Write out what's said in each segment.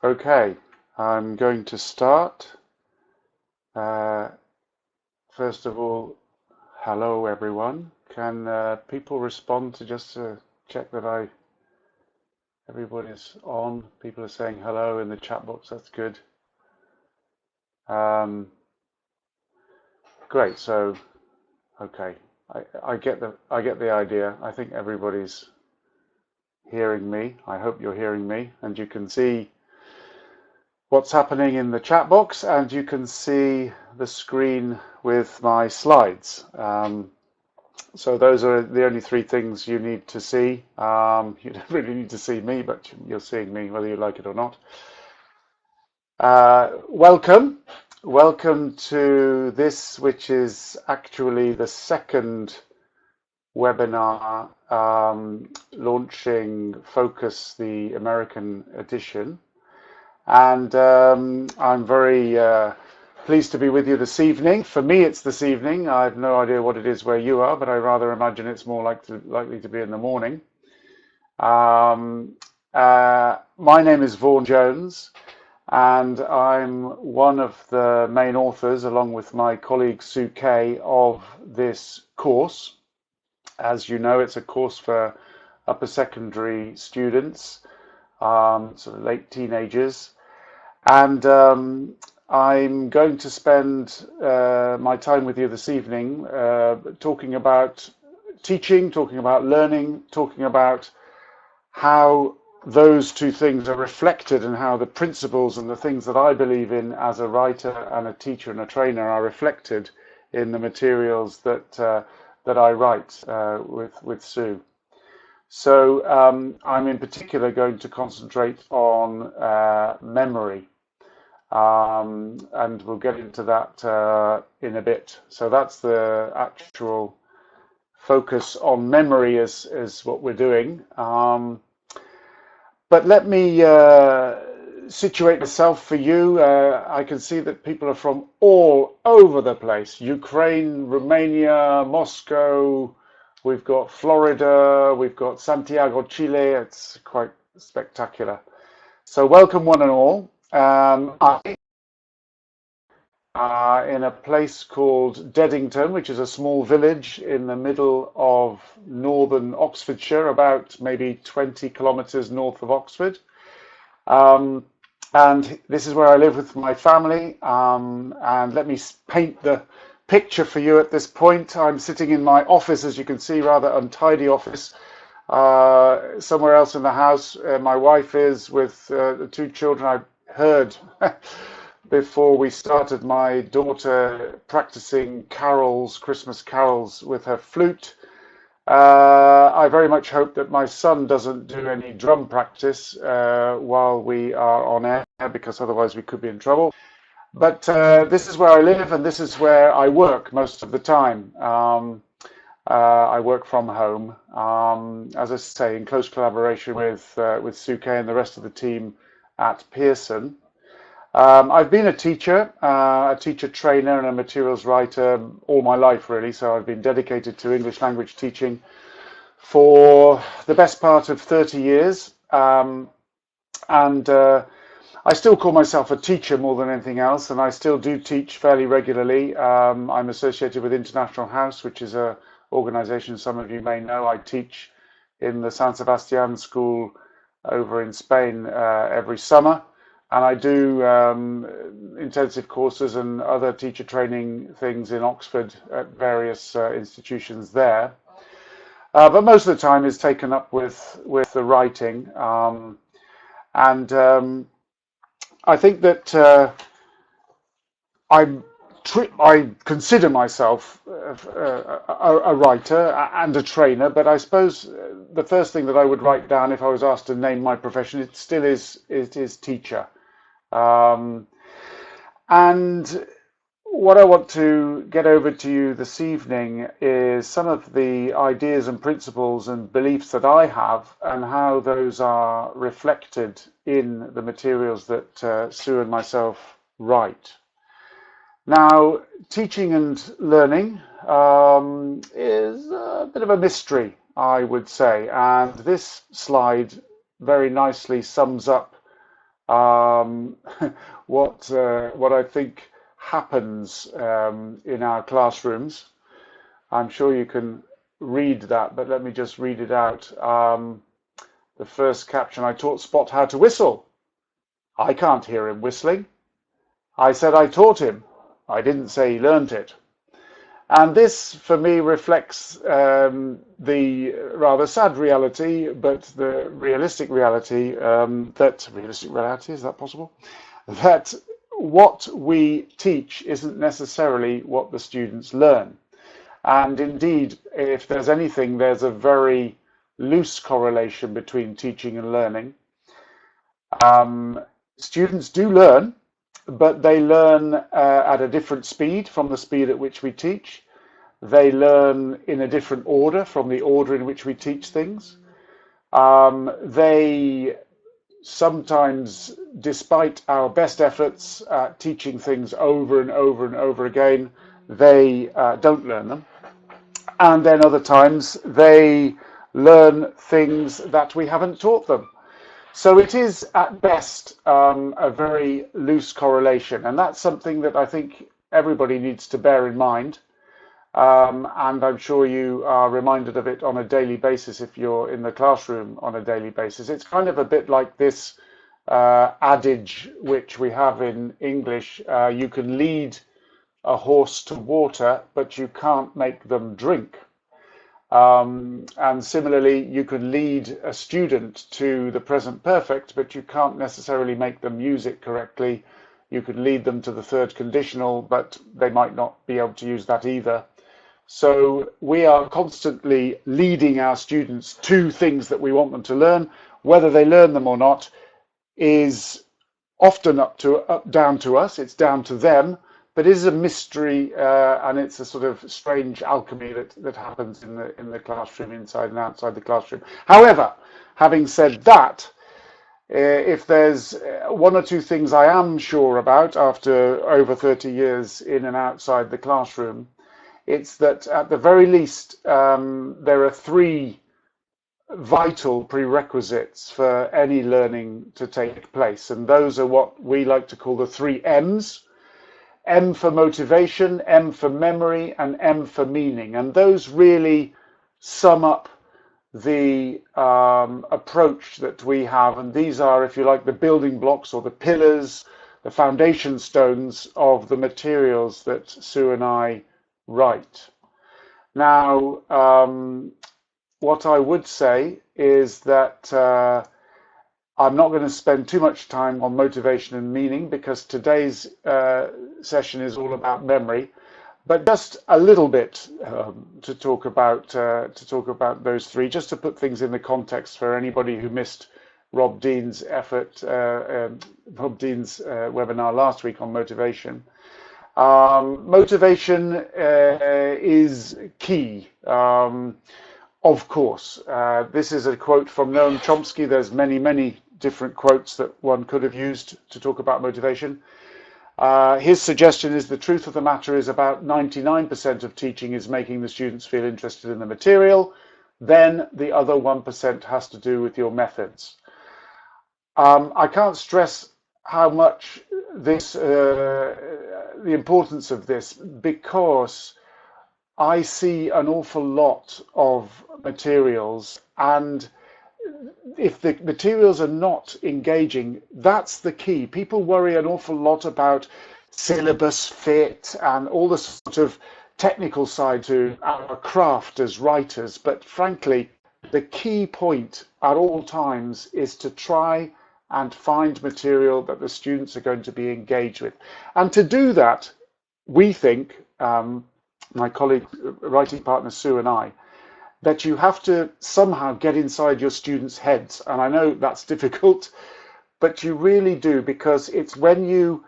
Okay, I'm going to start. Uh, First of all, hello everyone. Can people respond to just to check that everybody's on? People are saying hello in the chat box. That's good. Um, Great. So, okay, I get the idea. I think everybody's hearing me. I hope you're hearing me, and you can see what's happening in the chat box, and you can see the screen with my slides. So those are the only three things you need to see. You don't really need to see me, but you're seeing me whether you like it or not. Welcome. Welcome to this, which is actually the second webinar launching Focus, the American edition. And I'm very pleased to be with you this evening. For me, it's this evening. I have no idea what it is where you are, but I rather imagine it's more likely to be in the morning. My name is Vaughan Jones, and I'm one of the main authors, along with my colleague Sue Kay, of this course. As you know, it's a course for upper secondary students, sort of late teenagers. And I'm going to spend my time with you this evening talking about teaching, talking about learning, talking about how those two things are reflected and how the principles and the things that I believe in as a writer and a teacher and a trainer are reflected in the materials that I write with Sue. So I'm in particular going to concentrate on memory. And we'll get into that in a bit. So that's the actual focus on memory is what we're doing. But let me situate myself for you. I can see that people are from all over the place. Ukraine, Romania, Moscow, we've got Florida, we've got Santiago, Chile. It's quite spectacular. So welcome one and all. In a place called Deddington, which is a small village in the middle of northern Oxfordshire, about maybe 20 kilometres north of Oxford. And this is where I live with my family. And let me paint the picture for you at this point. I'm sitting in my office, as you can see, rather untidy office. Somewhere else in the house, my wife is with the two children. I heard before we started my daughter practicing carols, Christmas carols with her flute. I very much hope that my son doesn't do any drum practice while we are on air, because otherwise we could be in trouble. But this is where I live and this is where I work most of the time. I work from home, as I say, in close collaboration with Sue Kay and the rest of the team at Pearson. I've been a teacher trainer and a materials writer all my life, really. So I've been dedicated to English language teaching for the best part of 30 years. And I still call myself a teacher more than anything else, and I still do teach fairly regularly. I'm associated with International House, which is an organization some of you may know. I teach in the San Sebastian school over in Spain every summer. And I do intensive courses and other teacher training things in Oxford at various institutions there. But most of the time is taken up with the writing. I think that I consider myself a writer and a trainer, but I suppose the first thing that I would write down if I was asked to name my profession, it still is teacher. And what I want to get over to you this evening is some of the ideas and principles and beliefs that I have and how those are reflected in the materials that Sue and myself write. Now, teaching and learning is a bit of a mystery, I would say, and this slide very nicely sums up um, what I think happens in our classrooms. I'm sure you can read that, but let me just read it out. The first caption: I taught Spot how to whistle. I can't hear him whistling. I said I taught him. I didn't say he learned it. And this, for me, reflects the rather sad reality, but the realistic reality realistic reality, is that possible? That what we teach isn't necessarily what the students learn. And indeed, if there's anything, there's a very loose correlation between teaching and learning. Students do learn, but they learn at a different speed from the speed at which we teach. They learn in a different order from the order in which we teach things. They sometimes, despite our best efforts at teaching things over and over and over again, they don't learn them. And then other times they learn things that we haven't taught them. So it is at best a very loose correlation, and that's something that I think everybody needs to bear in mind. And I'm sure you are reminded of it on a daily basis if you're in the classroom on a daily basis. It's kind of a bit like this adage which we have in English: you can lead a horse to water, but you can't make them drink. And similarly, you can lead a student to the present perfect, but you can't necessarily make them use it correctly. You could lead them to the third conditional, but they might not be able to use that either. So we are constantly leading our students to things that we want them to learn. Whether they learn them or not is often down to us. It's down to them. But it is a mystery, and it's a sort of strange alchemy that happens in the classroom, inside and outside the classroom. However, having said that, if there's one or two things I am sure about after over 30 years in and outside the classroom, it's that at the very least there are three vital prerequisites for any learning to take place, and those are what we like to call the three M's. M for motivation, M for memory, and M for meaning. And those really sum up the approach that we have. And these are, if you like, the building blocks or the pillars, the foundation stones of the materials that Sue and I write. Now, what I would say is that I'm not going to spend too much time on motivation and meaning because today's session is all about memory, but just a little bit to talk about those three, just to put things in the context for anybody who missed Rob Dean's webinar last week on motivation. Motivation is key. Of course, this is a quote from Noam Chomsky. There's many different quotes that one could have used to talk about motivation. His suggestion is the truth of the matter is about 99% of teaching is making the students feel interested in the material. Then the other 1% has to do with your methods. I can't stress how much this, the importance of this, because I see an awful lot of materials, and if the materials are not engaging, that's the key. People worry an awful lot about syllabus fit and all the sort of technical side to our craft as writers, but frankly, the key point at all times is to try and find material that the students are going to be engaged with. And to do that, we think, my colleague, writing partner Sue and I, that you have to somehow get inside your students' heads. And I know that's difficult, but you really do, because it's when you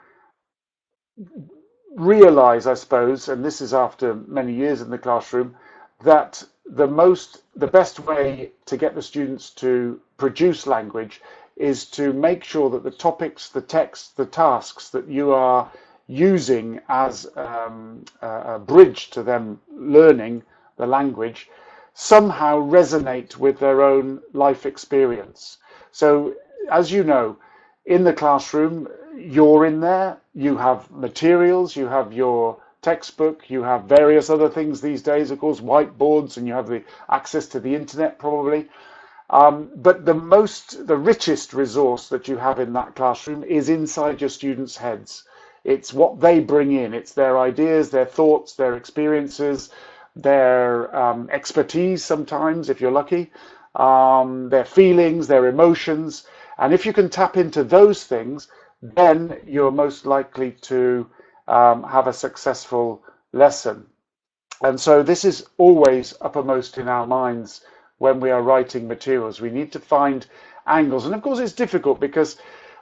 realize, I suppose, and this is after many years in the classroom, that the best way to get the students to produce language is to make sure that the topics, the texts, the tasks that you are using as a bridge to them learning the language somehow resonate with their own life experience. So, as you know, In the classroom, you're in there, you have materials, you have your textbook, you have various other things these days, of course, whiteboards, and you have the access to the internet probably. But the richest resource that you have in that classroom is inside your students' heads. It's what they bring in. It's their ideas, their thoughts, their experiences, their expertise sometimes, if you're lucky, their feelings, their emotions. And if you can tap into those things, then you're most likely to have a successful lesson. And so this is always uppermost in our minds when we are writing materials. We need to find angles. And of course, it's difficult because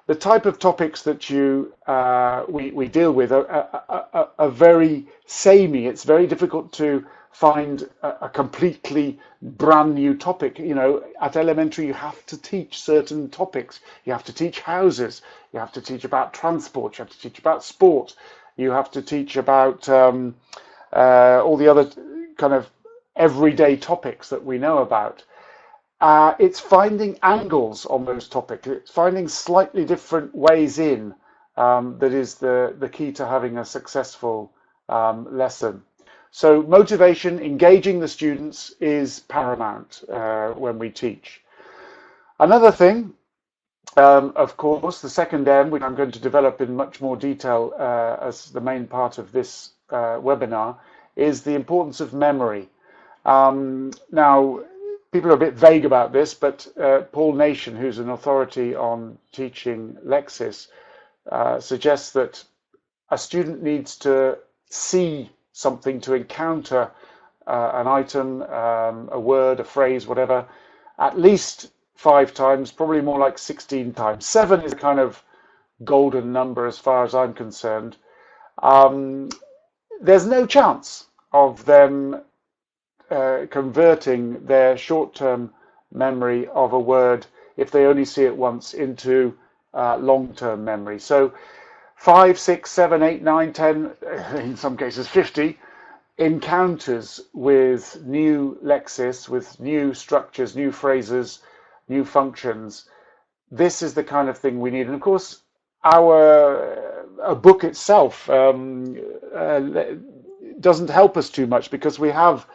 the type of topics that we deal with are very samey. It's very difficult to find a completely brand new topic. You know, at elementary, you have to teach certain topics. You have to teach houses. You have to teach about transport. You have to teach about sport. You have to teach about all the other kind of everyday topics that we know about. It's finding angles on those topics. It's finding slightly different ways in that is the key to having a successful lesson. So motivation, engaging the students is paramount when we teach. Another thing, of course, the second M, which I'm going to develop in much more detail as the main part of this webinar, is the importance of memory. Now, people are a bit vague about this, but Paul Nation, who's an authority on teaching Lexis, suggests that a student needs to see something, to encounter an item, a word, a phrase, whatever, at least 5 times, probably more like 16 times. 7 is a kind of golden number as far as I'm concerned. There's no chance of them converting their short-term memory of a word if they only see it once into long-term memory. So 5, 6, 7, 8, 9, 10, in some cases 50 encounters with new lexis, with new structures, new phrases, new functions. This is the kind of thing we need. And of course, a book itself doesn't help us too much because we have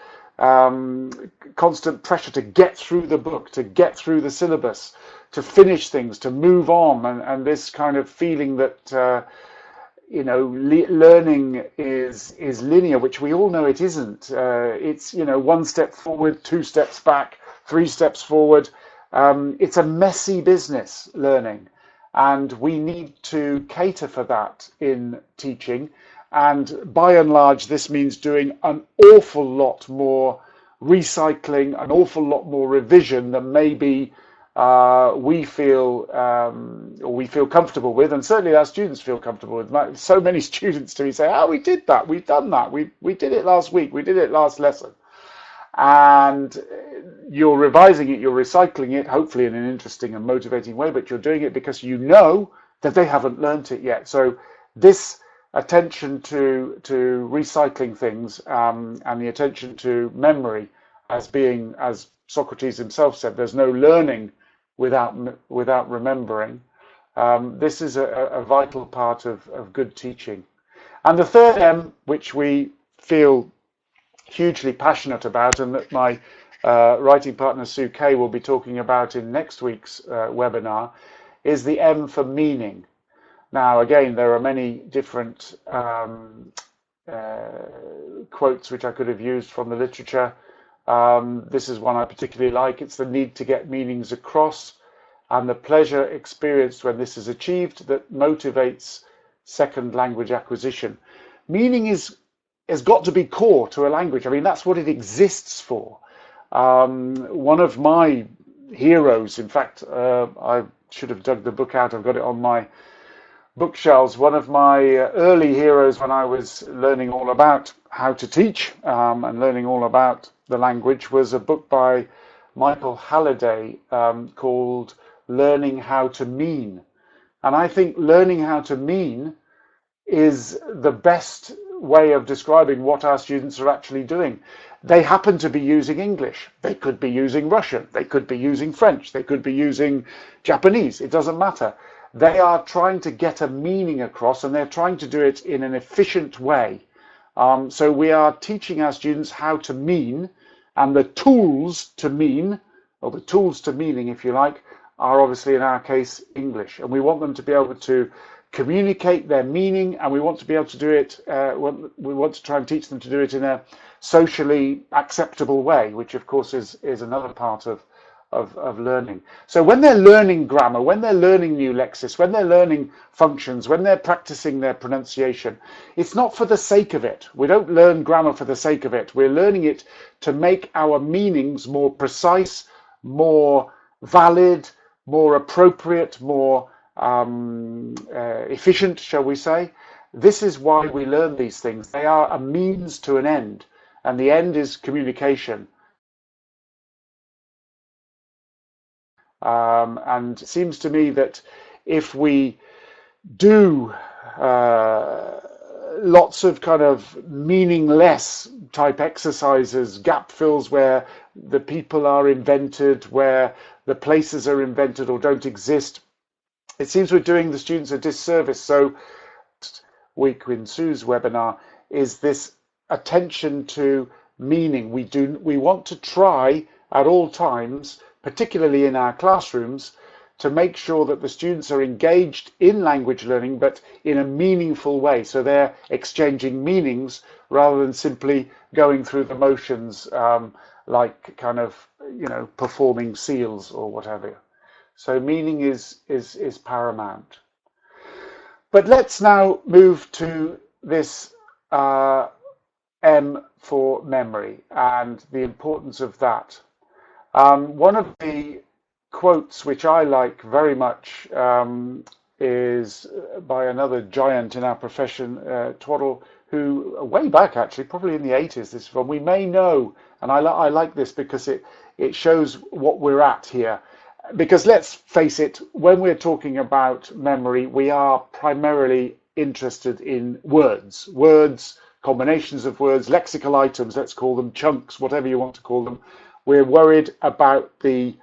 constant pressure to get through the book, to get through the syllabus, to finish things, to move on, and this kind of feeling that learning is linear, which we all know it isn't. It's 1 step forward, 2 steps back, 3 steps forward. It's a messy business, learning, and we need to cater for that in teaching. And by and large, this means doing an awful lot more recycling, an awful lot more revision than maybe we feel comfortable with, and certainly our students feel comfortable with. So many students to me say, "Oh, we did that, we've done that, we did it last week, we did it last lesson." And you're revising it, you're recycling it, hopefully in an interesting and motivating way, but you're doing it because you know that they haven't learnt it yet. So this attention to recycling things and the attention to memory as being, as Socrates himself said, there's no learning without remembering. This is a vital part of good teaching. And the third M, which we feel hugely passionate about, and that my writing partner Sue Kay will be talking about in next week's webinar, is the M for meaning. Now, again, there are many different quotes which I could have used from the literature. This is one I particularly like. It's the need to get meanings across and the pleasure experienced when this is achieved that motivates second language acquisition. Meaning has got to be core to a language. I mean, that's what it exists for. One of my heroes, in fact, I should have dug the book out. I've got it on my bookshelves. One of my early heroes when I was learning all about how to teach and learning all about the language was a book by Michael Halliday called Learning How to Mean. And I think learning how to mean is the best way of describing what our students are actually doing. They happen to be using English. They could be using Russian. They could be using French. They could be using Japanese. It doesn't matter. they are trying to get a meaning across, and they're trying to do it in an efficient way. So we are teaching our students how to mean, and the tools to mean, or the tools to meaning, if you like, are obviously in our case English. And we want them to be able to communicate their meaning, and we want to be able to do it, we want to try and teach them to do it in a socially acceptable way, which of course is another part of learning. So when they're learning grammar, when they're learning new lexis, when they're learning functions, when they're practicing their pronunciation, it's not for the sake of it. We don't learn grammar for the sake of it. We're learning it to make our meanings more precise, more valid, more appropriate, more efficient, shall we say. This is why we learn these things. They are a means to an end, and the end is communication. And it seems to me that if we do lots of kind of meaningless type exercises, gap fills where the people are invented, where the places are invented or don't exist, it seems we're doing the students a disservice. So week in Sue's webinar is this attention to meaning. We want to try at all times, particularly in our classrooms, to make sure that the students are engaged in language learning, but in a meaningful way. So they're exchanging meanings rather than simply going through the motions, like kind of, performing seals or whatever. So meaning is paramount. But let's now move to this M for memory and the importance of that. One of the quotes which I like very much is by another giant in our profession, Twaddle, who way back actually, probably in the 80s, this is from, we may know, and I like this because it shows what we're at here. Because let's face it, when we're talking about memory, we are primarily interested in words, combinations of words, lexical items, let's call them chunks, whatever you want to call them. We're worried about the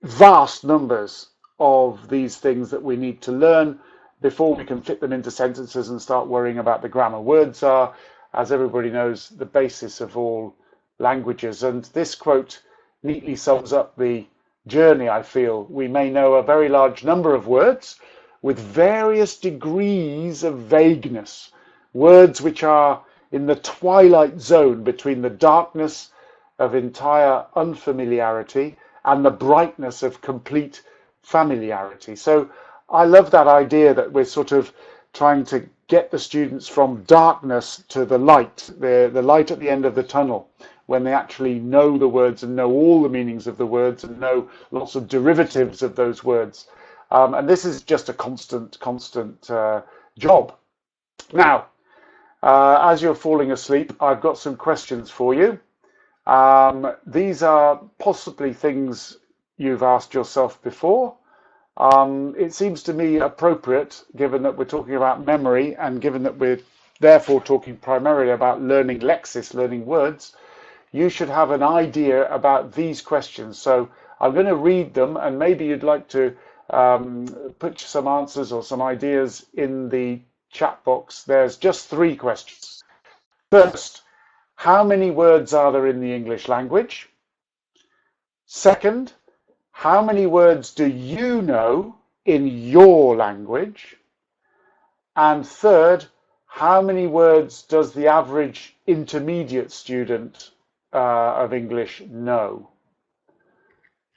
vast numbers of these things that we need to learn before we can fit them into sentences and start worrying about the grammar. Words are, as everybody knows, the basis of all languages. And this quote neatly sums up the journey, I feel. We may know a very large number of words with various degrees of vagueness. Words which are in the twilight zone between the darkness of entire unfamiliarity and the brightness of complete familiarity. So I love that idea that we're sort of trying to get the students from darkness to the light at the end of the tunnel, when they actually know the words and know all the meanings of the words and know lots of derivatives of those words. And this is just a constant job. Now, as you're falling asleep, I've got some questions for you. These are possibly things you've asked yourself before. It seems to me appropriate, given that we're talking about memory and given that we're therefore talking primarily about learning lexis, learning words, you should have an idea about these questions. So I'm going to read them, and maybe you'd like to put some answers or some ideas in the chat box. There's just 3 questions. First, how many words are there in the English language? Second, how many words do you know in your language? And third, how many words does the average intermediate student of English know?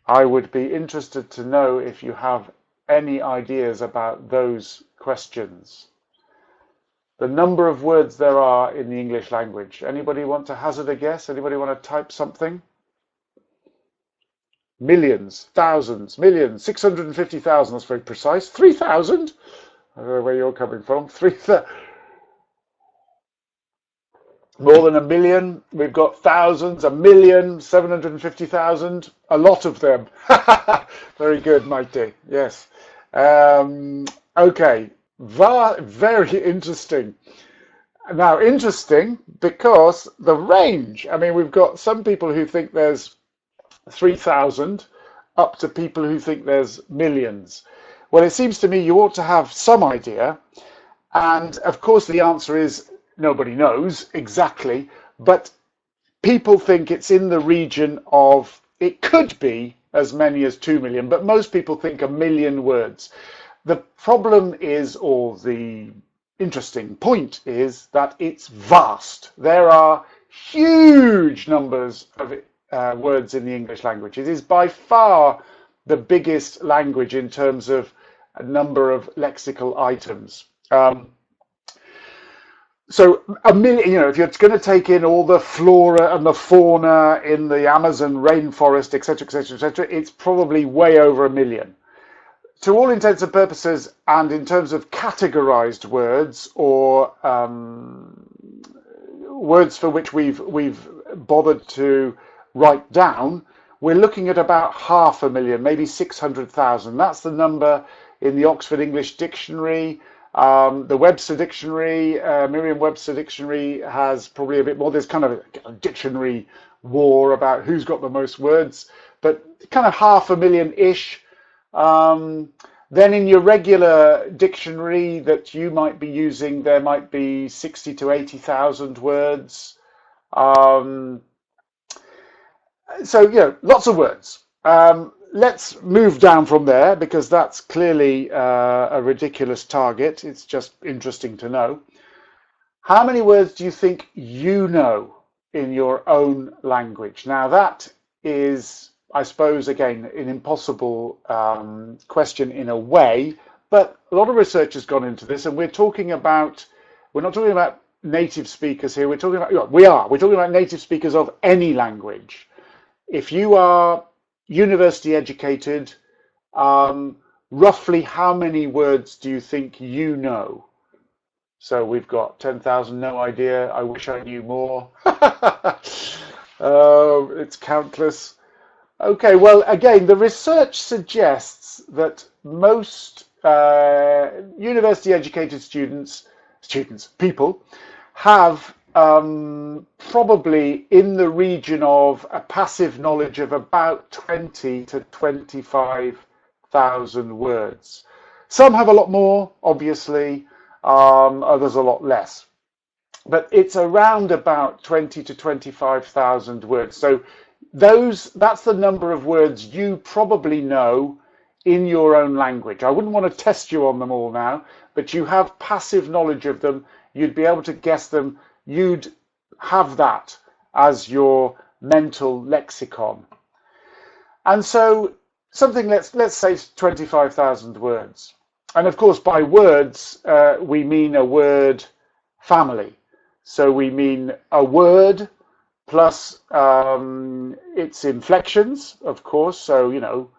I would be interested to know if you have any ideas about those questions. The number of words there are in the English language. Anybody want to hazard a guess? Anybody want to type something? Millions, thousands, millions, 650,000, that's very precise. 3,000? I don't know where you're coming from. 3,000. More than a million. We've got thousands, 1,750,000, a lot of them. Very good, Mighty. Yes. Okay. Very interesting. Now, interesting because the range. I mean, we've got some people who think there's 3,000 up to people who think there's millions. Well, it seems to me you ought to have some idea. And of course, the answer is nobody knows exactly, but people think it's in the region of, it could be as many as 2 million, but most people think 1 million words. The problem is, or the interesting point is, that it's vast. There are huge numbers of words in the English language. It is by far the biggest language in terms of a number of lexical items. So 1 million, if you're going to take in all the flora and the fauna in the Amazon rainforest, etc., etc., etc., it's probably way over 1 million. To all intents and purposes, and in terms of categorized words, or words for which we've bothered to write down, we're looking at about 500,000, maybe 600,000. That's the number in the Oxford English Dictionary. The Webster Dictionary, Merriam-Webster Dictionary, has probably a bit more. There's kind of a dictionary war about who's got the most words, but kind of 500,000-ish. Then in your regular dictionary that you might be using, there might be 60 to 80,000 words. So, lots of words. Let's move down from there, because that's clearly a ridiculous target. It's just interesting to know. How many words do you think you know in your own language? Now, that is, I suppose, again, an impossible question in a way, but a lot of research has gone into this, and we're not talking about native speakers here. We're talking about native speakers of any language. If you are university educated, roughly how many words do you think you know? So we've got 10,000, no idea. I wish I knew more. It's countless. Okay, well, again, the research suggests that most university educated people have probably in the region of a passive knowledge of about 20 to 25,000 words. Some have a lot more, obviously, others a lot less. But it's around about 20 to 25,000 words. So that's the number of words you probably know in your own language. I wouldn't want to test you on them all now, but you have passive knowledge of them. You'd be able to guess them. You'd have that as your mental lexicon. And so something, let's say 25,000 words. And of course, by words, we mean a word family. So we mean a word plus its inflections, of course. So,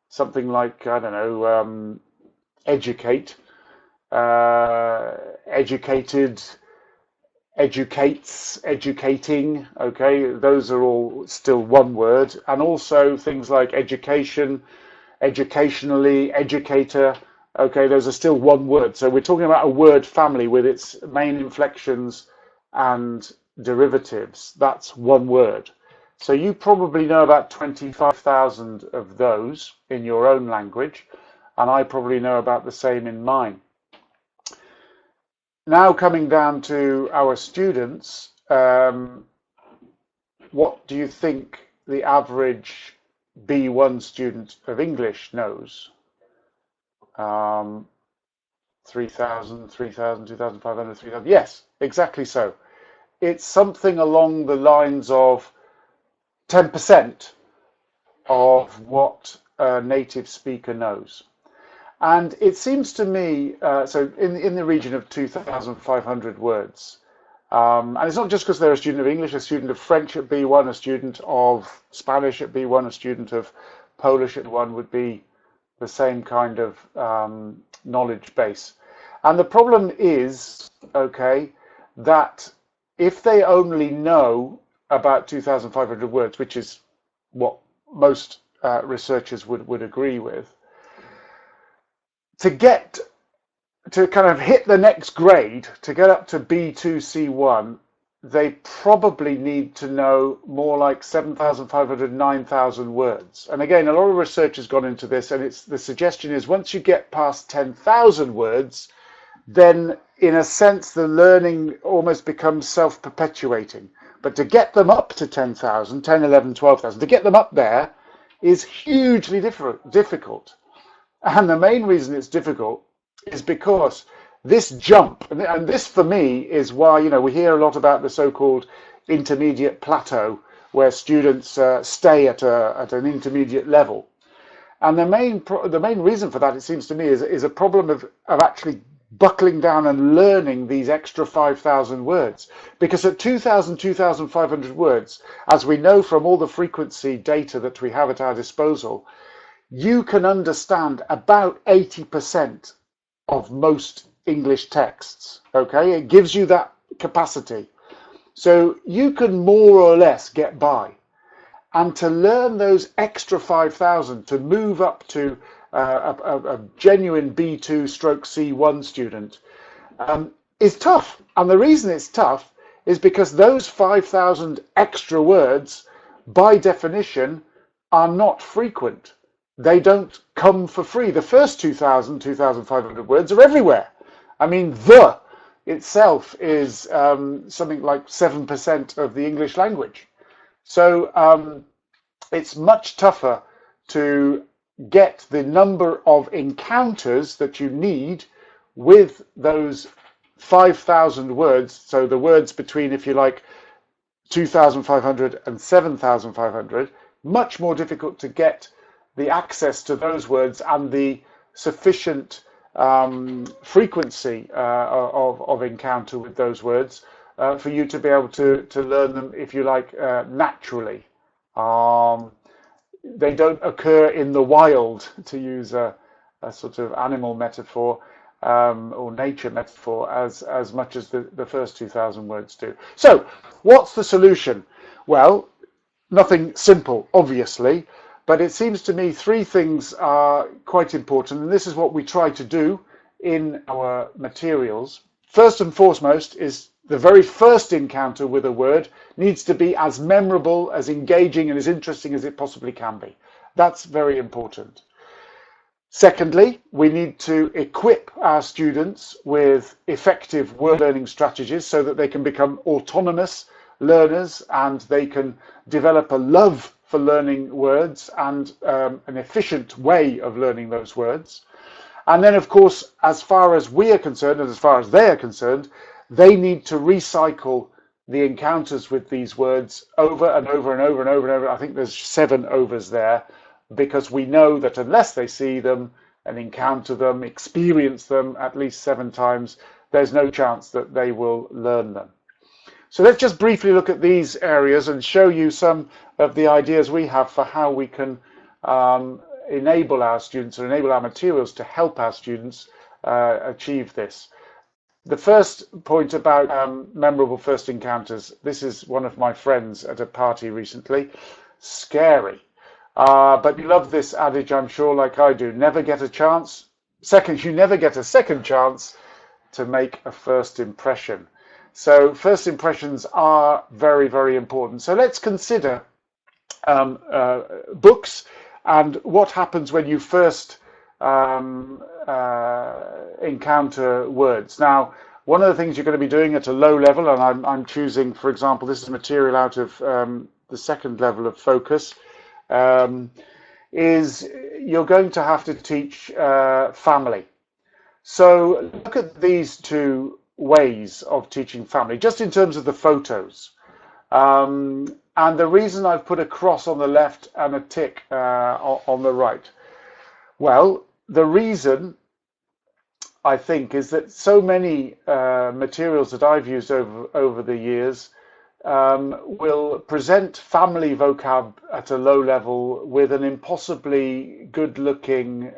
something like, I don't know, educate, educated, educates, educating. Okay, those are all still one word. And also things like education, educationally, educator. Okay, those are still one word. So we're talking about a word family with its main inflections and derivatives. That's one word. So you probably know about 25,000 of those in your own language, and I probably know about the same in mine. Now coming down to our students, what do you think the average B1 student of English knows? 3,000, 3,000, 2,500, 3,000. Yes, exactly so. It's something along the lines of 10% of what a native speaker knows. And it seems to me, so in the region of 2,500 words. And it's not just because they're a student of English, a student of French at B1, a student of Spanish at B1, a student of Polish at B1 would be the same kind of knowledge base. And the problem is, okay, that if they only know about 2,500 words, which is what most researchers would agree with, to kind of hit the next grade, to get up to B2, C1, they probably need to know more like 7,500, 9,000 words. And again, a lot of research has gone into this, and the suggestion is once you get past 10,000 words, then in a sense the learning almost becomes self-perpetuating. But to get them up to 10,000, 10, 11, 12,000, to get them up there is hugely difficult. And the main reason it's difficult is because this jump, and this for me is why, we hear a lot about the so-called intermediate plateau, where students stay at an intermediate level. And the main reason for that, it seems to me, is a problem of actually buckling down and learning these extra 5,000 words. Because at 2,000, 2,500 words, as we know from all the frequency data that we have at our disposal, you can understand about 80% of most English texts. Okay, it gives you that capacity. So you can more or less get by. And to learn those extra 5,000, to move up to a genuine B2 stroke C1 student is tough. And the reason it's tough is because those 5,000 extra words, by definition, are not frequent. They don't come for free. The first 2,000, 2,500 words are everywhere. I mean, the itself is something like 7% of the English language. So it's much tougher to get the number of encounters that you need with those 5,000 words. So the words between, if you like, 2,500 and 7,500, much more difficult to get the access to those words and the sufficient frequency of encounter with those words for you to be able to learn them, if you like, naturally. They don't occur in the wild, to use a sort of animal metaphor or nature metaphor, as much as the first 2,000 words do. So what's the solution? Well, nothing simple, obviously, but it seems to me three things are quite important, and this is what we try to do in our materials. First and foremost is the very first encounter with a word needs to be as memorable, as engaging, and as interesting as it possibly can be. That's very important. Secondly, we need to equip our students with effective word learning strategies so that they can become autonomous learners and they can develop a love for learning words and an efficient way of learning those words. And then, of course, as far as we are concerned and as far as they are concerned, they need to recycle the encounters with these words over and over and over and over and over. I think there's 7 overs there, because we know that unless they see them and encounter them, experience them at least 7 times, there's no chance that they will learn them. So let's just briefly look at these areas and show you some of the ideas we have for how we can enable our students or enable our materials to help our students achieve this. The first point about memorable first encounters, this is one of my friends at a party recently. Scary. But you love this adage, I'm sure, like I do. Never get a chance. You never get a second chance to make a first impression. So first impressions are very, very important. So let's consider books and what happens when you first encounter words. Now, one of the things you're going to be doing at a low level, and I'm choosing, for example, this is material out of the second level of focus, is you're going to have to teach family. So look at these 2 ways of teaching family, just in terms of the photos. And the reason I've put a cross on the left and a tick on the right, well, the reason, I think, is that so many materials that I've used over the years will present family vocab at a low level with an impossibly good-looking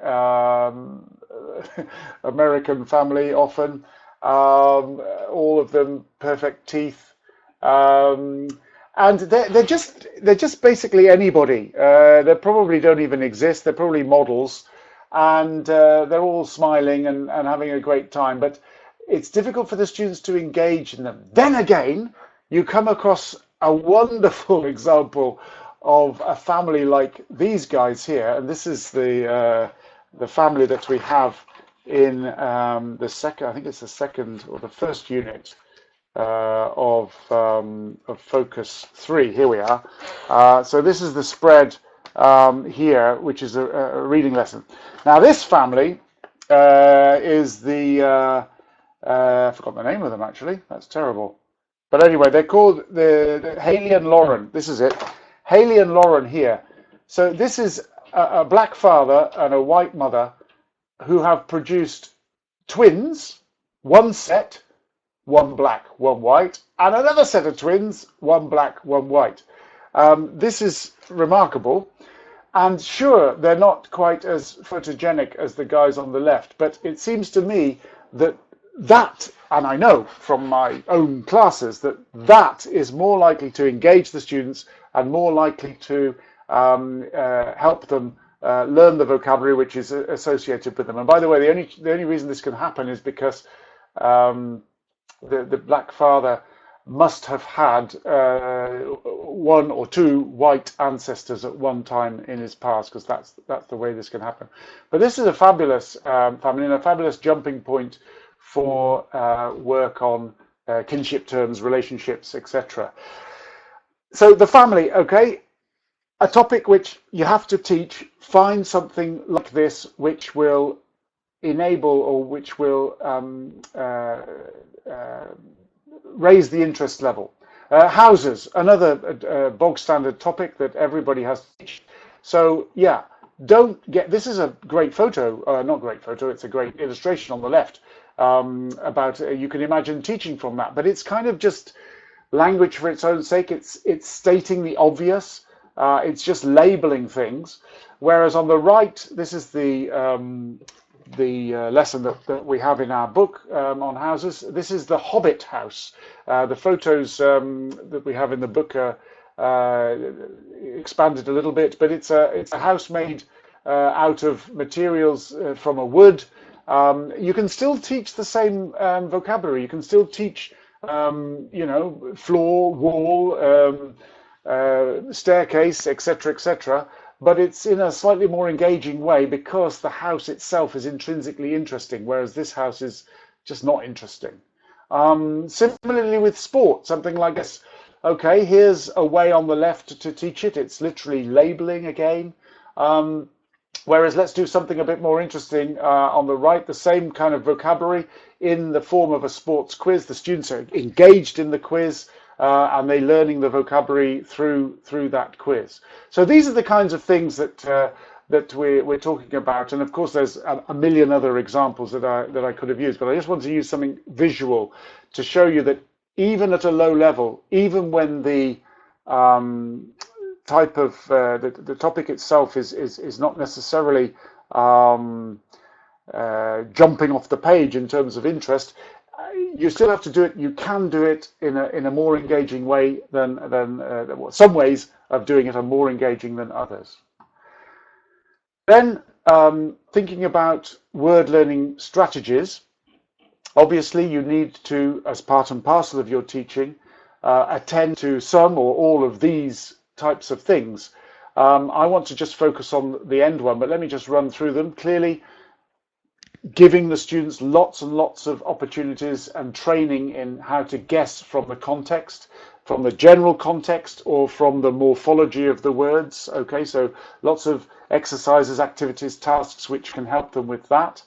American family, often, all of them perfect teeth, and they're just basically anybody. They probably don't even exist. They're probably models, and they're all smiling and having a great time. But it's difficult for the students to engage in them. Then again, you come across a wonderful example of a family like these guys here, and this is the family that we have in the second, I think it's the second or the first unit of Focus 3. Here we are. So this is the spread here, which is a reading lesson. Now this family is I forgot the name of them actually. That's terrible. But anyway, they're called the Haley and Lauren. This is it. Haley and Lauren here. So this is a black father and a white mother who have produced twins, one set, one black, one white, and another set of twins, one black, one white. This is remarkable. And sure, they're not quite as photogenic as the guys on the left, but it seems to me that and I know from my own classes, that is more likely to engage the students and more likely to help them learn the vocabulary which is associated with them. And by the way, the only reason this can happen is because the black father must have had one or two white ancestors at one time in his past, because that's the way this can happen. But this is a fabulous family and a fabulous jumping point for work on kinship terms, relationships, etc. So the family, okay, a topic which you have to teach. Find something like this which will enable or which will raise the interest level. Houses, another bog standard topic that everybody has to teach. So yeah, this is a great photo, not great photo, it's a great illustration on the left about, you can imagine teaching from that, but it's kind of just language for its own sake. It's stating the obvious, it's just labeling things. Whereas on the right, this is the lesson that we have in our book on houses. This is the Hobbit house. The photos that we have in the book are expanded a little bit, but it's a house made out of materials from a wood. You can still teach the same vocabulary. You can still teach, floor, wall, staircase, etc., etc. But it's in a slightly more engaging way because the house itself is intrinsically interesting, whereas this house is just not interesting. Similarly with sport, something like this. Okay, here's a way on the left to teach it. It's literally labeling again. Whereas let's do something a bit more interesting on the right, the same kind of vocabulary in the form of a sports quiz. The students are engaged in the quiz and they're learning the vocabulary through that quiz. So these are the kinds of things that we're talking about. And of course, there's a million other examples that I could have used, but I just want to use something visual to show you that even at a low level, even when the type of the topic itself is not necessarily jumping off the page in terms of interest, you still have to do it. You can do it in a more engaging way than some ways of doing it are more engaging than others. Then thinking about word learning strategies. Obviously, you need to, as part and parcel of your teaching, attend to some or all of these types of things. I want to just focus on the end one, but let me just run through them. Clearly, giving the students lots and lots of opportunities and training in how to guess from the context, from the general context or from the morphology of the words. Okay, so lots of exercises, activities, tasks which can help them with that.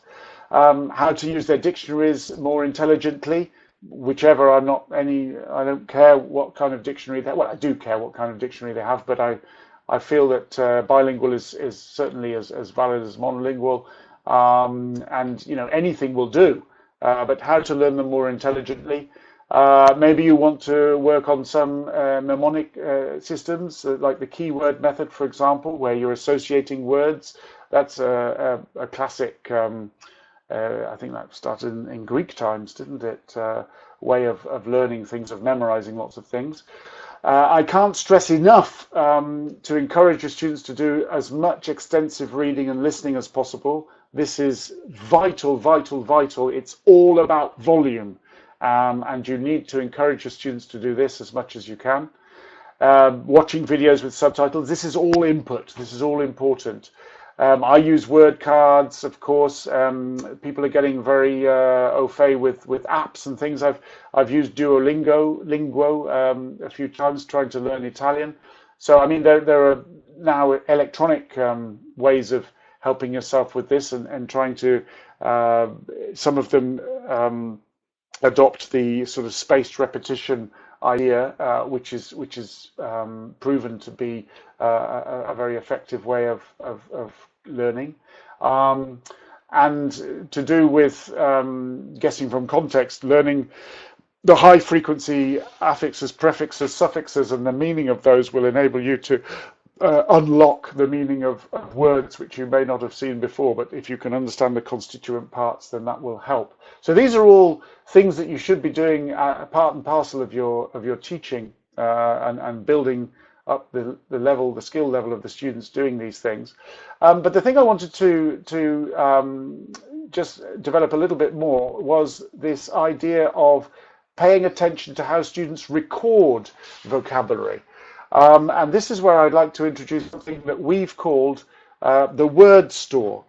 How to use their dictionaries more intelligently, whichever. I don't care what kind of dictionary they, well, I do care what kind of dictionary they have, but I feel that bilingual is certainly as valid as monolingual, and anything will do, but how to learn them more intelligently. Maybe you want to work on some mnemonic systems, like the keyword method, for example, where you're associating words. That's a classic, I think that started in Greek times, didn't it? Way of learning things, of memorizing lots of things. I can't stress enough to encourage your students to do as much extensive reading and listening as possible. This is vital, vital, vital. It's all about volume. and you need to encourage your students to do this as much as you can. Watching videos with subtitles, this is all input, this is all important. I use word cards, of course. People are getting very au fait with apps and things. I've used Duolingo a few times trying to learn Italian. So I mean, there are now electronic ways of helping yourself with this, and trying to some of them adopt the sort of spaced repetition idea, which is proven to be a very effective way of learning, and to do with guessing from context, learning the high frequency affixes, prefixes, suffixes, and the meaning of those will enable you to unlock the meaning of words which you may not have seen before. But if you can understand the constituent parts, then that will help. So these are all things that you should be doing part and parcel of your teaching, and building up the skill level of the students doing these things. But the thing I wanted to just develop a little bit more was this idea of paying attention to how students record vocabulary. And this is where I'd like to introduce something that we've called the word store.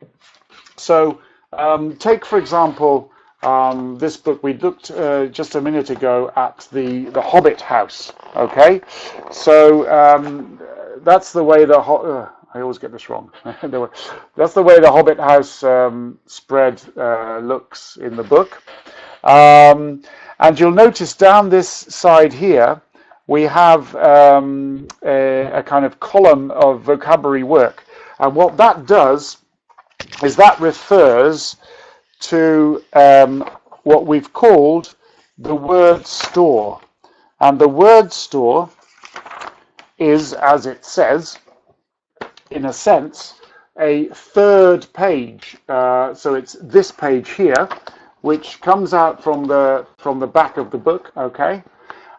So take, for example, this book. We looked just a minute ago at the Hobbit house. Okay, so that's the way I always get this wrong. That's the way the Hobbit house spread looks in the book. And you'll notice down this side here, we have a kind of column of vocabulary work. And what that does is that refers to what we've called the word store. And the word store is, as it says, in a sense, a third page. So it's this page here, which comes out from the back of the book, okay?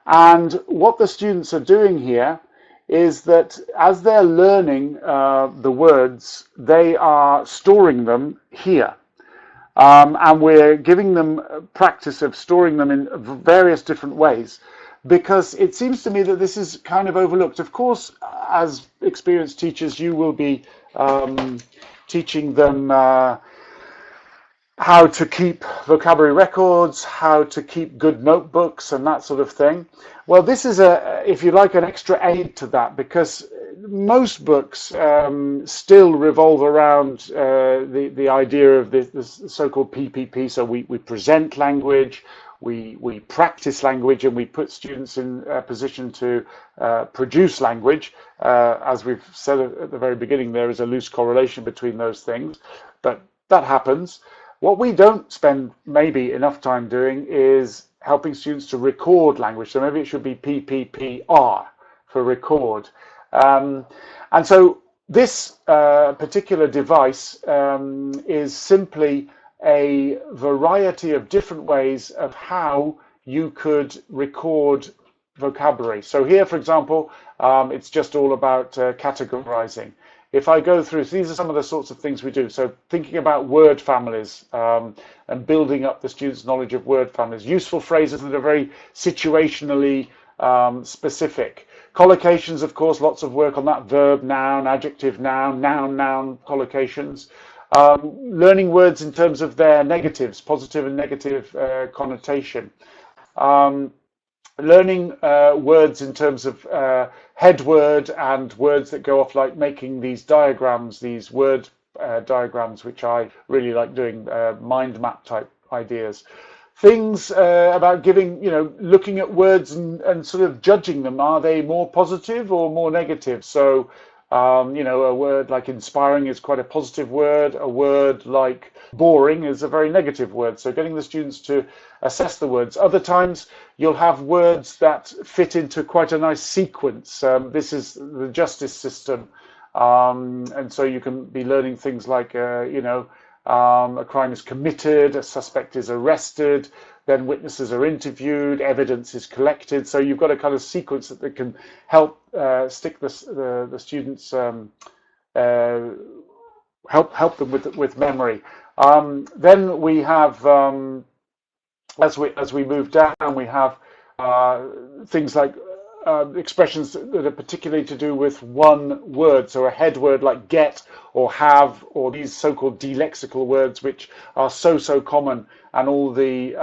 And what the students are doing here is that as they're learning the words, they are storing them here. And we're giving them practice of storing them in various different ways, because it seems to me that this is kind of overlooked. Of course, as experienced teachers, you will be teaching them how to keep vocabulary records, how to keep good notebooks and that sort of thing. Well, this is if you like, an extra aid to that, because most books still revolve around the idea of this so-called PPP. So we present language, we practice language, and we put students in a position to produce language. As we've said at the very beginning, there is a loose correlation between those things, but that happens. What we don't spend maybe enough time doing is helping students to record language. So maybe it should be PPPR for record. And so this particular device is simply a variety of different ways of how you could record vocabulary. So here, for example, it's just all about categorizing. If I go through, so these are some of the sorts of things we do. So thinking about word families and building up the students' knowledge of word families. Useful phrases that are very situationally specific. Collocations, of course, lots of work on that. Verb, noun, adjective, noun, noun collocations. Learning words in terms of their negatives, positive and negative connotation. Learning words in terms of head word and words that go off, like making these diagrams, these word diagrams, which I really like doing, mind map type ideas. Things about giving, looking at words and sort of judging them. Are they more positive or more negative? So, a word like inspiring is quite a positive word. A word like boring is a very negative word. So getting the students to assess the words. Other times you'll have words that fit into quite a nice sequence. This is the justice system. And so you can be learning things like, a crime is committed, a suspect is arrested, then witnesses are interviewed, evidence is collected. So you've got a kind of sequence that can help stick the students, help them with memory. Then we have As we move down, we have things like expressions that are particularly to do with one word, so a head word like get or have, or these so-called delexical words, which are so common, and all the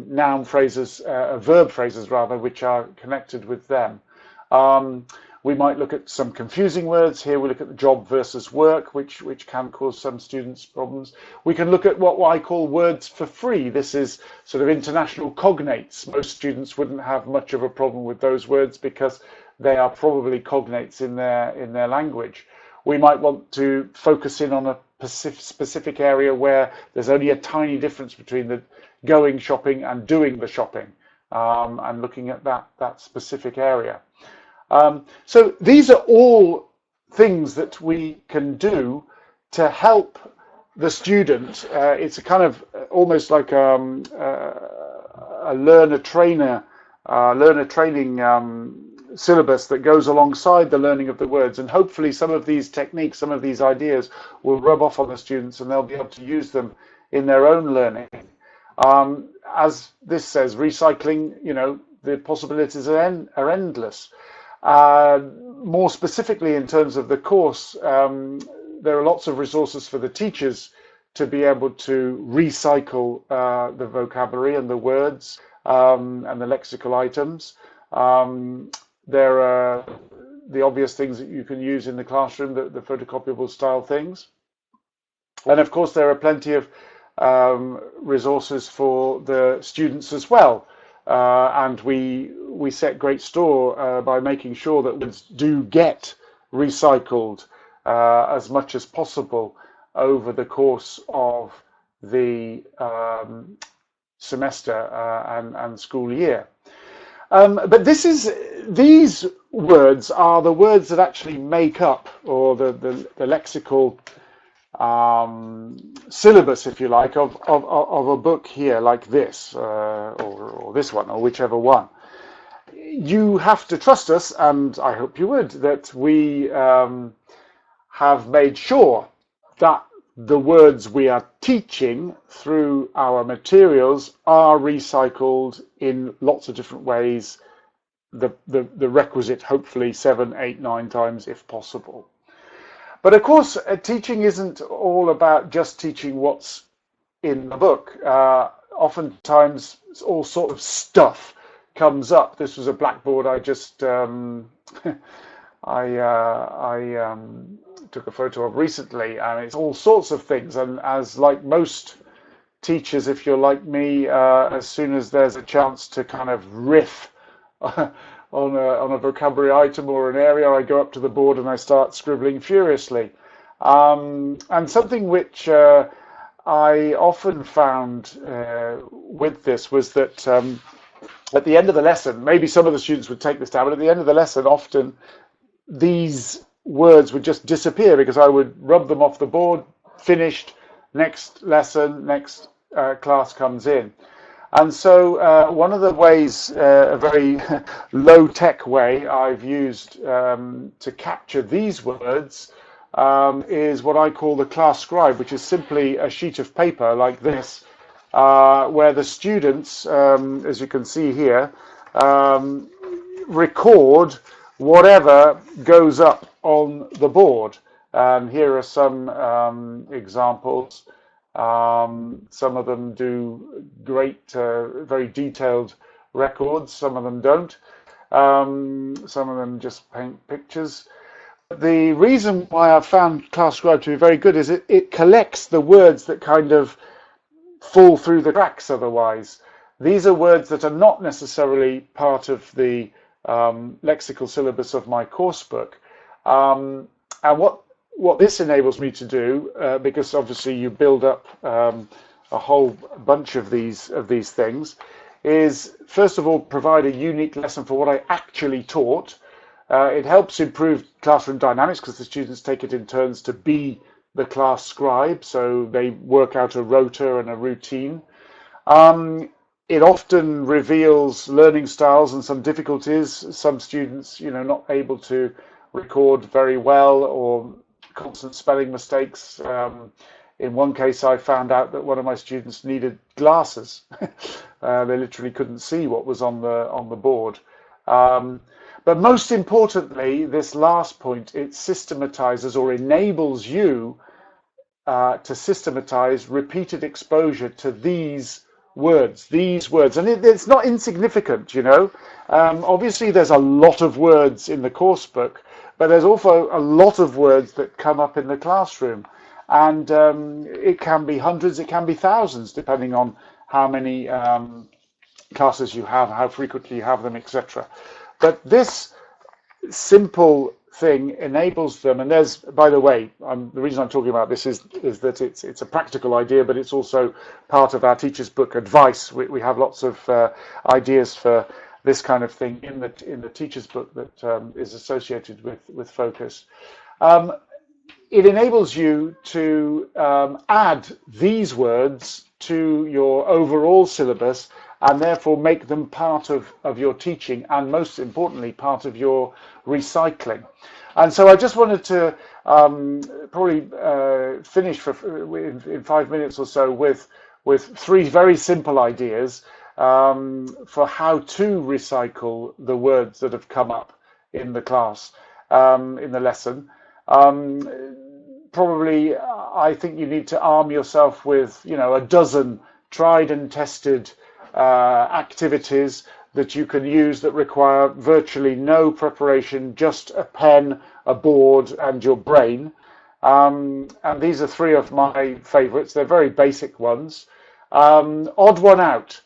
noun phrases, verb phrases rather, which are connected with them. We might look at some confusing words. Here we look at the job versus work, which can cause some students problems. We can look at what I call words for free. This is sort of international cognates. Most students wouldn't have much of a problem with those words because they are probably cognates in their language. We might want to focus in on a specific area where there's only a tiny difference between the going shopping and doing the shopping, and looking at that specific area. So these are all things that we can do to help the student. It's a kind of almost like a learner training syllabus that goes alongside the learning of the words, and hopefully some of these techniques, some of these ideas will rub off on the students and they'll be able to use them in their own learning. As this says, recycling, the possibilities are endless. More specifically, in terms of the course, there are lots of resources for the teachers to be able to recycle the vocabulary and the words and the lexical items. There are the obvious things that you can use in the classroom, the photocopiable style things. And of course, there are plenty of resources for the students as well. And we set great store by making sure that words do get recycled as much as possible over the course of the semester and school year. But these words are the words that actually make up, or the lexical syllabus, if you like, of a book here, like this, or this one, or whichever one. You have to trust us, and I hope you would, that we have made sure that the words we are teaching through our materials are recycled in lots of different ways, the requisite, hopefully 7, 8, 9 times if possible. But of course, teaching isn't all about just teaching what's in the book. Oftentimes, all sort of stuff comes up. This was a blackboard I just I took a photo of recently, and it's all sorts of things. And as like most teachers, if you're like me, as soon as there's a chance to kind of riff on a vocabulary item or an area, I go up to the board and I start scribbling furiously. And something which I often found with this was that at the end of the lesson, maybe some of the students would take this down, but at the end of the lesson, often these words would just disappear because I would rub them off the board, finished, next lesson, next class comes in. And so one of the ways, a very low-tech way I've used to capture these words is what I call the class scribe, which is simply a sheet of paper like this, where the students, as you can see here, record whatever goes up on the board. And here are some examples. Some of them do great, very detailed records. Some of them don't. Some of them just paint pictures. The reason why I've found Class Scribe to be very good is it collects the words that kind of fall through the cracks otherwise. These are words that are not necessarily part of the lexical syllabus of my course book. And what this enables me to do, because obviously you build up a whole bunch of these things, is first of all provide a unique lesson for what I actually taught. It helps improve classroom dynamics because the students take it in turns to be the class scribe, so they work out a rota and a routine. It often reveals learning styles and some difficulties. Some students, not able to record very well, or constant spelling mistakes In one case, I found out that one of my students needed glasses. They literally couldn't see what was on the board. But most importantly, this last point, it systematizes or enables you to systematize repeated exposure to these words, and it's not insignificant, you know. Obviously, there's a lot of words in the course book, but there's also a lot of words that come up in the classroom, and it can be hundreds, it can be thousands, depending on how many classes you have, how frequently you have them, etc. But this simple thing enables them, and there's, by the way, the reason I'm talking about this is that it's a practical idea, but it's also part of our teacher's book advice. We have lots of ideas for this kind of thing in the teacher's book that is associated with focus. It enables you to add these words to your overall syllabus and therefore make them part of your teaching, and most importantly, part of your recycling. And so I just wanted to probably finish in 5 minutes or so with three very simple ideas for how to recycle the words that have come up in the class, in the lesson. Probably, I think you need to arm yourself with, you know, a dozen tried and tested activities that you can use that require virtually no preparation, just a pen, a board, and your brain. And these are three of my favorites. They're very basic ones. Odd one out.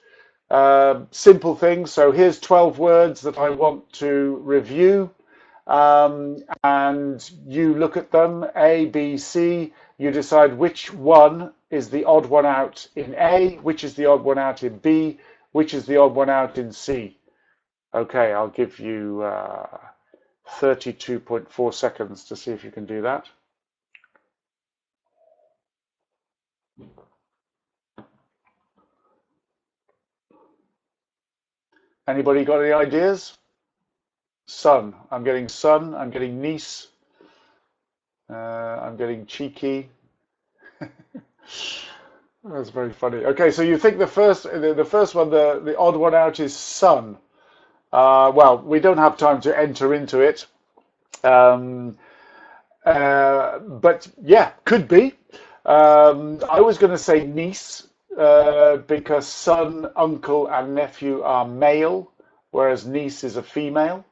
Simple things. So here's 12 words that I want to review. And you look at them, A, B, C. You decide which one is the odd one out in A, which is the odd one out in B, which is the odd one out in C. Okay, I'll give you 32.4 seconds to see if you can do that. Anybody got any ideas? Sun. I'm getting sun. I'm getting niece. I'm getting cheeky. That's very funny. Okay, so you think the first one, the odd one out is sun. Well, we don't have time to enter into it. But yeah, could be. I was going to say niece because son, uncle, and nephew are male, whereas niece is a female.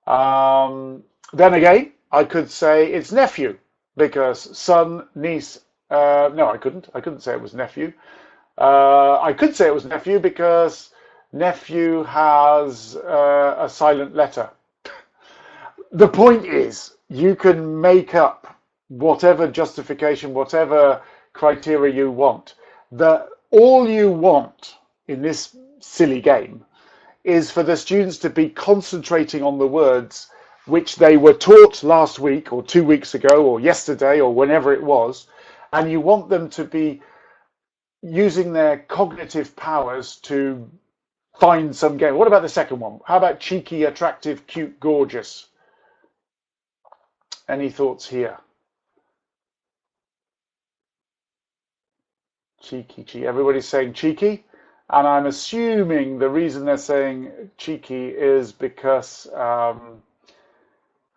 Then again, I could say it's nephew because son, niece. No, I couldn't. I couldn't say it was nephew. I could say it was nephew because nephew has a silent letter. The point is, you can make up whatever justification, whatever criteria you want. All you want in this silly game is for the students to be concentrating on the words which they were taught last week or 2 weeks ago or yesterday or whenever it was, and you want them to be using their cognitive powers to find some game. What about the second one? How about cheeky, attractive, cute, gorgeous? Any thoughts here? Cheeky. Everybody's saying cheeky. And I'm assuming the reason they're saying cheeky is because, and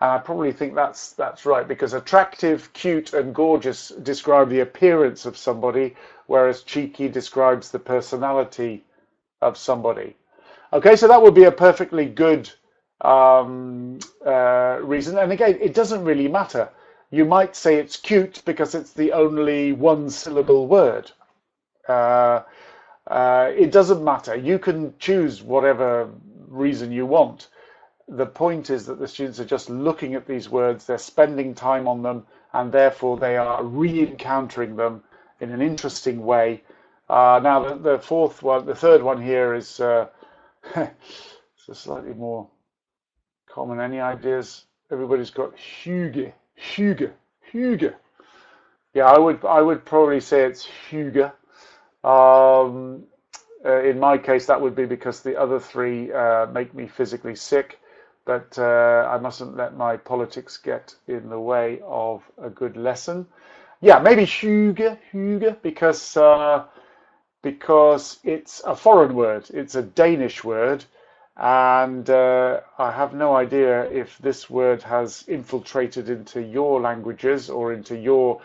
I probably think that's right, because attractive, cute, and gorgeous describe the appearance of somebody, whereas cheeky describes the personality of somebody. Okay, so that would be a perfectly good reason. And again, it doesn't really matter. You might say it's cute because it's the only one-syllable word. It doesn't matter. You can choose whatever reason you want. The point is that the students are just looking at these words, they're spending time on them, and therefore they are re-encountering them in an interesting way. Now, the third one here is it's a slightly more common. Any ideas? Everybody's got hygge. Yeah, I would probably say it's hygge. In my case, that would be because the other three make me physically sick, but I mustn't let my politics get in the way of a good lesson. Yeah, maybe hygge, because it's a foreign word. It's a Danish word, and I have no idea if this word has infiltrated into your languages or into your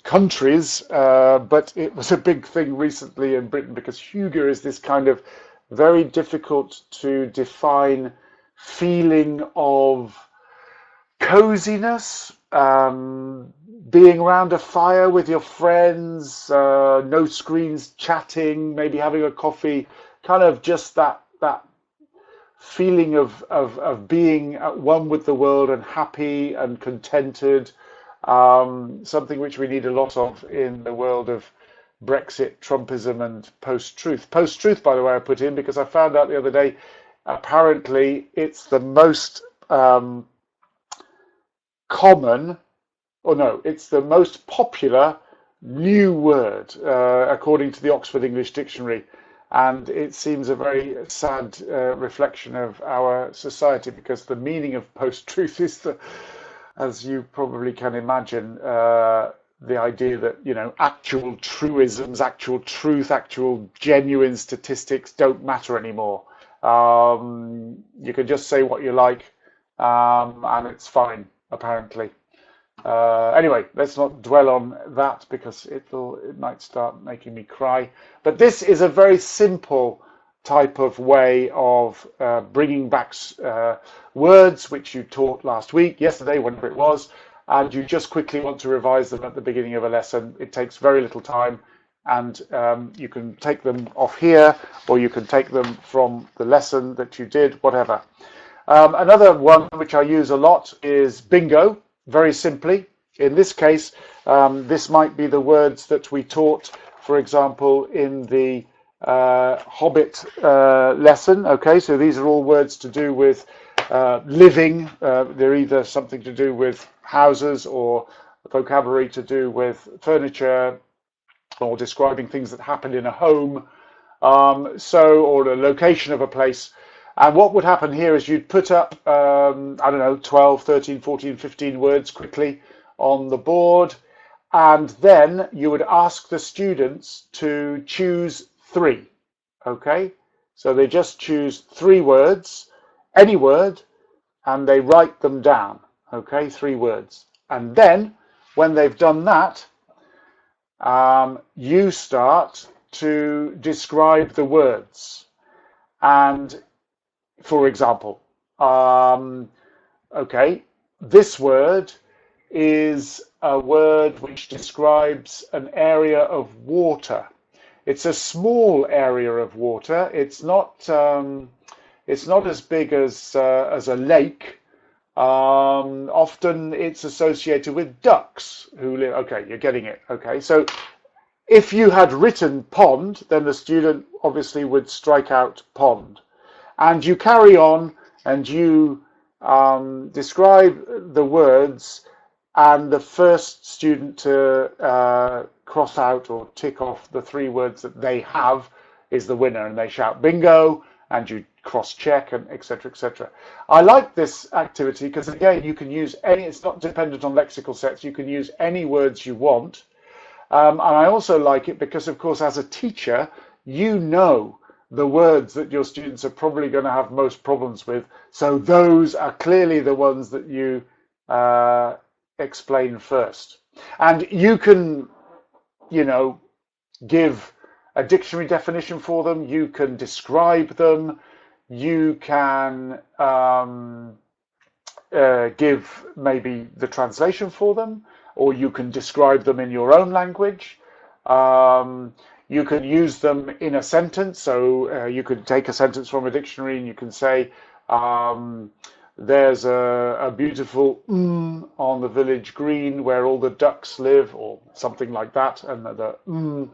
countries, but it was a big thing recently in Britain because hygge is this kind of very difficult to define feeling of coziness, being around a fire with your friends, no screens, chatting, maybe having a coffee, kind of just that feeling of being at one with the world and happy and contented. Something which we need a lot of in the world of Brexit, Trumpism, and post-truth. Post-truth, by the way, I put in because I found out the other day, apparently it's the most common, or no, it's the most popular new word, according to the Oxford English Dictionary. And it seems a very sad reflection of our society because the meaning of post-truth is, as you probably can imagine, the idea that, actual truisms, actual truth, actual genuine statistics don't matter anymore. You can just say what you like, and it's fine, apparently. Anyway, let's not dwell on that because it might start making me cry. But this is a very simple type of way of bringing back words which you taught last week, yesterday, whenever it was, and you just quickly want to revise them at the beginning of a lesson. It takes very little time, and you can take them off here, or you can take them from the lesson that you did, whatever. Another one which I use a lot is bingo. Very simply, in this case, this might be the words that we taught, for example, in the Hobbit lesson. Okay, so these are all words to do with living. They're either something to do with houses or vocabulary to do with furniture or describing things that happened in a home, or the location of a place. And what would happen here is you'd put up, I don't know, 12, 13, 14, 15 words quickly on the board, and then you would ask the students to choose 3. Okay? So they just choose 3 words, any word, and they write them down. Okay? 3 words. And then, when they've done that, you start to describe the words. And for example, okay, this word is a word which describes an area of water. It's a small area of water. It's not as big as a lake. Often it's associated with ducks who live. Okay, you're getting it. Okay, so if you had written pond, then the student obviously would strike out pond. And you carry on and you describe the words, and the first student to cross out or tick off the 3 words that they have is the winner, and they shout bingo, and you cross-check, and etc., etc. I like this activity because, again, you can use any, it's not dependent on lexical sets, you can use any words you want. And I also like it because, of course, as a teacher, you know the words that your students are probably going to have most problems with. So those are clearly the ones that you explain first. And you can, give a dictionary definition for them. You can describe them. You can give maybe the translation for them, or you can describe them in your own language. You can use them in a sentence, so you could take a sentence from a dictionary and you can say, there's a beautiful on the village green where all the ducks live, or something like that, and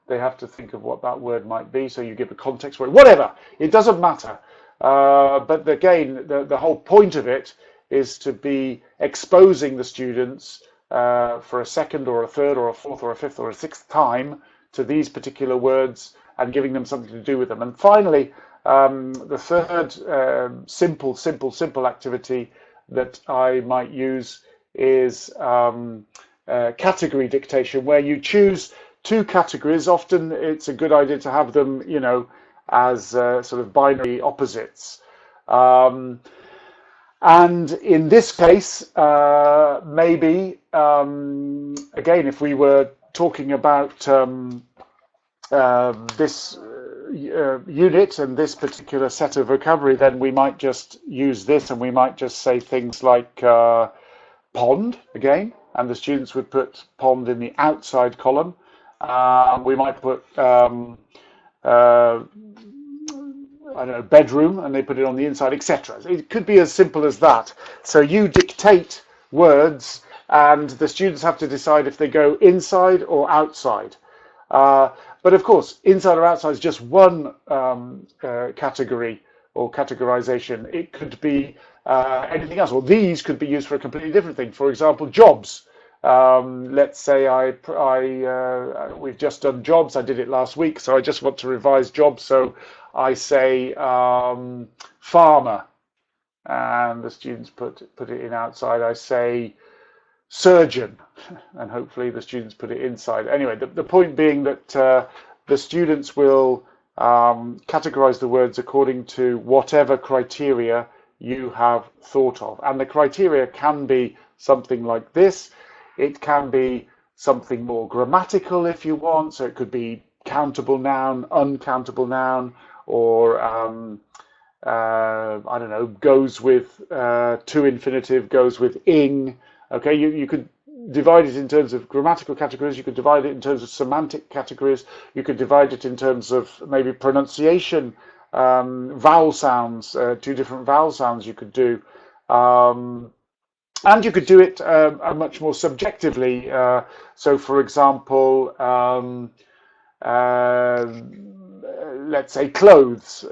they have to think of what that word might be, so you give a context word, whatever, it doesn't matter. But again, the whole point of it is to be exposing the students for a second or a third or a fourth or a fifth or a sixth time to these particular words and giving them something to do with them. And finally, the third simple activity that I might use is category dictation, where you choose two categories. Often it's a good idea to have them, as sort of binary opposites. And in this case, maybe, again, if we were talking about this unit and this particular set of vocabulary, then we might just use this, and we might just say things like pond again, and the students would put pond in the outside column. We might put I don't know, bedroom, and they put it on the inside, etc. It could be as simple as that. So you dictate words, and the students have to decide if they go inside or outside. But of course, inside or outside is just one category or categorization. It could be anything else, or these could be used for a completely different thing. For example, jobs. Let's say we've just done jobs. I did it last week, so I just want to revise jobs. So I say farmer, and the students put it in outside. I say surgeon, and hopefully the students put it inside. Anyway, the point being that the students will categorize the words according to whatever criteria you have thought of. And the criteria can be something like this. It can be something more grammatical if you want. So it could be countable noun, uncountable noun, or I don't know, goes with to infinitive, goes with ing. Okay, you could divide it in terms of grammatical categories. You could divide it in terms of semantic categories. You could divide it in terms of maybe pronunciation, vowel sounds, two different vowel sounds you could do. And you could do it much more subjectively. So, for example, let's say clothes.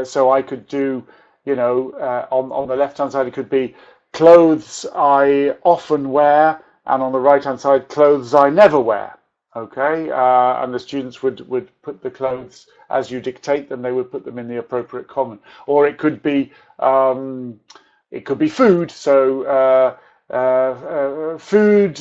So I could do, on the left-hand side, it could be clothes I often wear, and on the right-hand side, clothes I never wear. Okay, and the students would put the clothes as you dictate them. They would put them in the appropriate column. Or it could be food. So food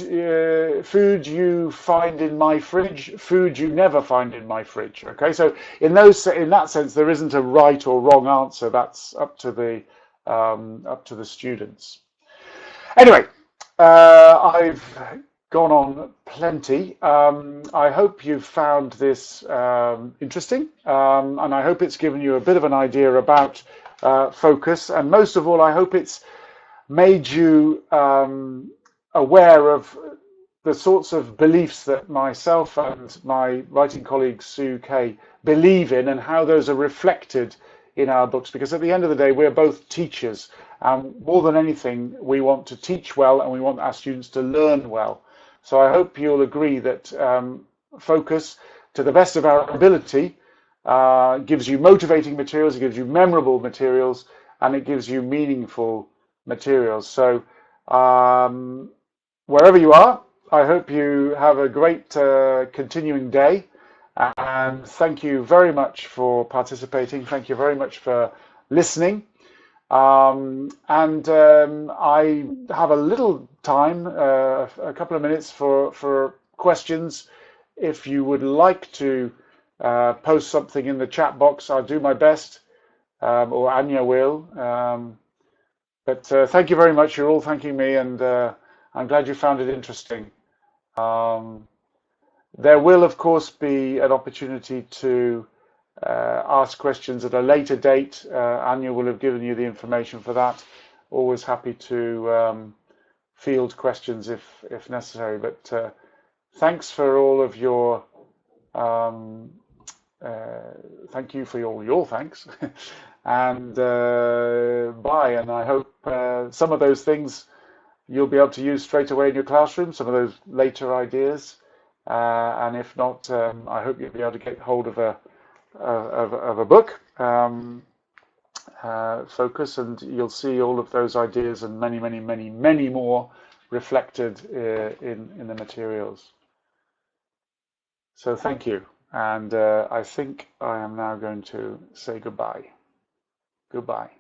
you find in my fridge, food you never find in my fridge. Okay, so in that sense, there isn't a right or wrong answer. That's up to the students. Anyway, I've gone on plenty. I hope you've found this interesting, and I hope it's given you a bit of an idea about focus, and most of all, I hope it's made you aware of the sorts of beliefs that myself and my writing colleague Sue Kay believe in, and how those are reflected in our books. Because at the end of the day, we're both teachers, and more than anything, we want to teach well, and we want our students to learn well. So I hope you'll agree that focus, to the best of our ability, gives you motivating materials, it gives you memorable materials, and it gives you meaningful materials. So wherever you are, I hope you have a great continuing day, and thank you very much for participating. Thank you very much for listening. I have a little time, a couple of minutes for questions. If you would like to post something in the chat box, I'll do my best, or Anya will. But thank you very much. You're all thanking me, and I'm glad you found it interesting. There will, of course, be an opportunity to ask questions at a later date. Anya will have given you the information for that. Always happy to field questions if necessary. But thanks for all of your thank you for all your thanks. And bye. And I hope some of those things you'll be able to use straight away in your classroom, some of those later ideas. And if not, I hope you'll be able to get hold of a book, Focus, and you'll see all of those ideas and many, many, many, many more reflected in the materials. So thank you. And I think I am now going to say goodbye. Goodbye.